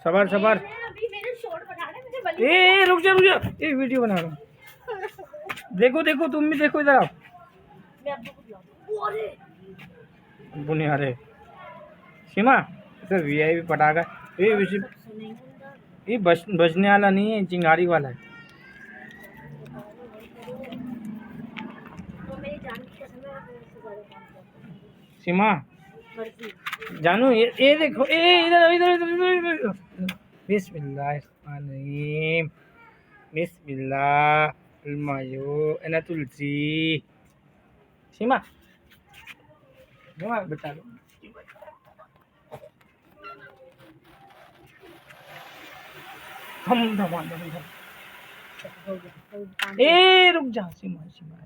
सबर सबर। अभी मेरे शॉर्ट बना रहे मुझे बलि ए रुक जा रुक जा, ये वीडियो बना रहा हूँ। देखो देखो तुम भी देखो इधर आओ। मैं अब्बू को बुलाऊं। अरे अब्बू नहीं आ रहे। सीमा सर वीआईपी पटाखा ये ये बजने वाला नहीं है, चिंगारी वाला है। तो मेरी जान की कसम है मैं इससे ज्यादा काम करता सीमा हूं। जानू ये देखो ए इधर इधर इधर इधर। बिस्मिल्लाहिर्रहमानिर्रहीम। बिस्मिल्लाह मायो एना तुलसी। सीमा सीमा बता दो। हम धमा धम धम। ए रुक जा सीमा सीमा।